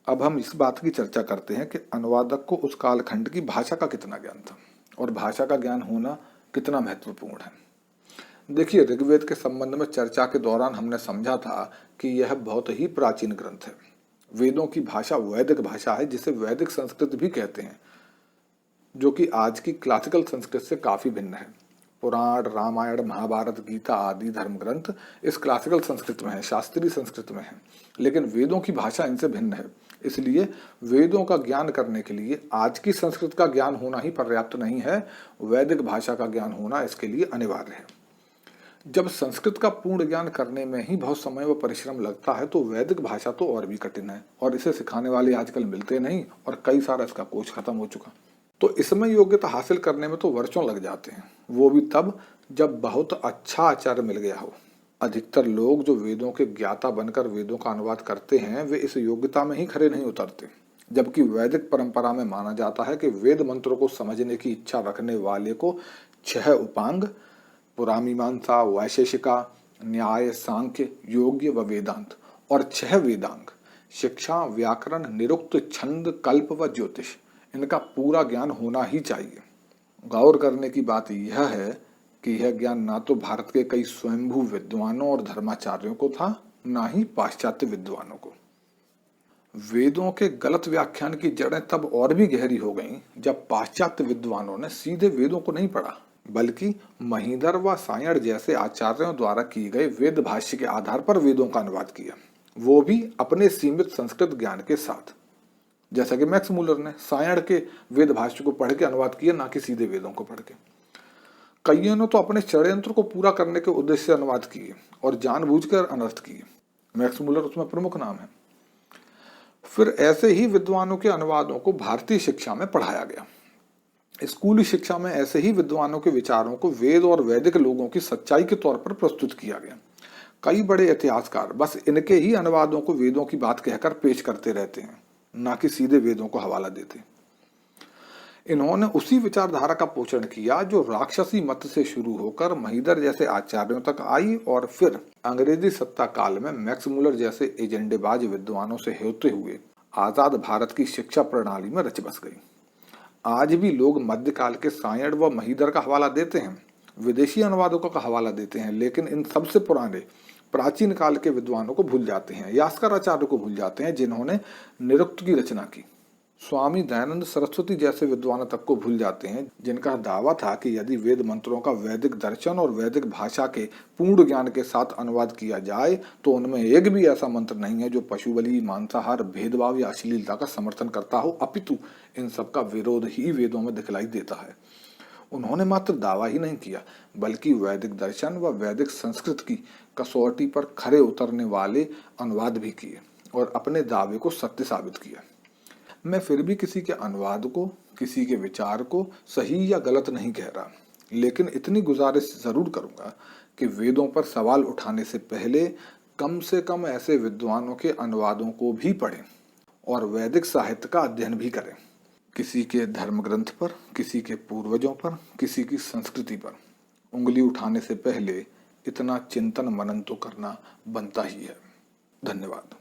अब हम इस बात की चर्चा करते हैं कि अनुवादक को उस कालखंड की भाषा का कितना ज्ञान था और भाषा का ज्ञान होना कितना महत्वपूर्ण है। देखिए, ऋग्वेद के संबंध में चर्चा के दौरान हमने समझा था कि यह बहुत ही प्राचीन ग्रंथ है। वेदों की भाषा वैदिक भाषा है, जिसे वैदिक संस्कृत भी कहते हैं, जो कि आज की क्लासिकल संस्कृत से काफी भिन्न है। पुराण, रामायण, महाभारत, गीता आदि धर्म ग्रंथ इस क्लासिकल संस्कृत में है, शास्त्रीय संस्कृत में है, लेकिन वेदों की भाषा इनसे भिन्न है। इसलिए वेदों का ज्ञान करने के लिए आज की संस्कृत का ज्ञान होना ही पर्याप्त नहीं है, वैदिक भाषा का ज्ञान होना इसके लिए अनिवार्य है। जब संस्कृत का पूर्ण ज्ञान करने में ही बहुत समय व परिश्रम लगता है, तो वैदिक भाषा तो और भी कठिन है, और इसे सिखाने वाले आजकल मिलते नहीं, और कई सारा इसका कोर्स खत्म हो चुका। तो इसमें योग्यता हासिल करने में तो वर्षों लग जाते हैं, वो भी तब जब बहुत अच्छा आचार्य मिल गया हो। अधिकतर लोग जो वेदों के ज्ञाता बनकर वेदों का अनुवाद करते हैं, वे इस योग्यता में ही खरे नहीं उतरते। जबकि वैदिक परंपरा में माना जाता है कि वेद मंत्रों को समझने की इच्छा रखने वाले को 6 उपांग, पुरामीमांसा, वैशेषिका, न्याय, सांख्य, योग्य व वेदांत, और 6 वेदांग शिक्षा, व्याकरण, निरुक्त, छंद, कल्प व ज्योतिष, इनका पूरा ज्ञान होना ही चाहिए। गौर करने की बात यह है कि यह ज्ञान ना तो भारत के कई स्वयंभू विद्वानों और धर्माचार्यों को था, ना ही पाश्चात्य विद्वानों को। वेदों के गलत व्याख्यान की जड़ें तब और भी गहरी हो गईं जब पाश्चात्य विद्वानों ने सीधे वेदों को नहीं पढ़ा, बल्कि महीधर व सायण जैसे आचार्यों द्वारा किए गए वेद भाष्य के आधार पर वेदों का अनुवाद किया, वो भी अपने सीमित संस्कृत ज्ञान के साथ। जैसा कि मैक्स मूलर ने सायण के वेद भाष्य को पढ़ के अनुवाद किया, ना कि सीधे वेदों को पढ़ के। कईयों ने तो अपने षड्यंत्र को पूरा करने के उद्देश्य से अनुवाद किए और जानबूझकर अनर्थ किए। मैक्स मूलर उसमें प्रमुख नाम है। फिर ऐसे ही विद्वानों के अनुवादों को भारतीय शिक्षा में पढ़ाया गया। स्कूली शिक्षा में ऐसे ही विद्वानों के विचारों को वेद और वैदिक लोगों की सच्चाई के तौर पर प्रस्तुत किया गया। कई बड़े इतिहासकार बस इनके ही अनुवादों को वेदों की बात कहकर पेश करते रहते हैं, ना कि सीधे वेदों को हवाला देते। इन्होंने उसी विचारधारा का पोषण किया जो राक्षसी मत से शुरू होकर महीधर जैसे आचार्यों तक आई, और फिर अंग्रेजी सत्ता काल में मैक्स मूलर जैसे एजेंडेबाज विद्वानों से होते हुए आजाद भारत की शिक्षा प्रणाली में रच बस गई। आज भी लोग मध्यकाल के सायण व महीधर का हवाला देते हैं, विदेशी अनुवादकों का हवाला देते हैं, लेकिन इन सबसे पुराने प्राचीन काल के विद्वानों को भूल जाते हैं, यास्कर आचार्य को भूल जाते हैं, जिन्होंने निरुक्त की रचना की। स्वामी दयानंद सरस्वती जैसे विद्वानों तक को भूल जाते हैं, जिनका दावा था कि यदि वेद मंत्रों का वैदिक दर्शन और वैदिक भाषा के पूर्ण ज्ञान के साथ अनुवाद किया जाए तो उनमें एक भी ऐसा मंत्र नहीं है जो पशु बलि, मांसाहार, भेदभाव या अश्लीलता का समर्थन करता हो, अपितु इन सब का विरोध ही वेदों में दिखलाई देता है। उन्होंने मात्र दावा ही नहीं किया, बल्कि वैदिक दर्शन व वैदिक संस्कृत की कसौटी पर खरे उतरने वाले अनुवाद भी किए और अपने दावे को सत्य साबित किया। मैं फिर भी किसी के अनुवाद को, किसी के विचार को सही या गलत नहीं कह रहा, लेकिन इतनी गुजारिश जरूर करूंगा कि वेदों पर सवाल उठाने से पहले कम से कम ऐसे विद्वानों के अनुवादों को भी पढ़ें और वैदिक साहित्य का अध्ययन भी करें। किसी के धर्म ग्रंथ पर, किसी के पूर्वजों पर, किसी की संस्कृति पर उंगली उठाने से पहले इतना चिंतन मनन तो करना बनता ही है। धन्यवाद।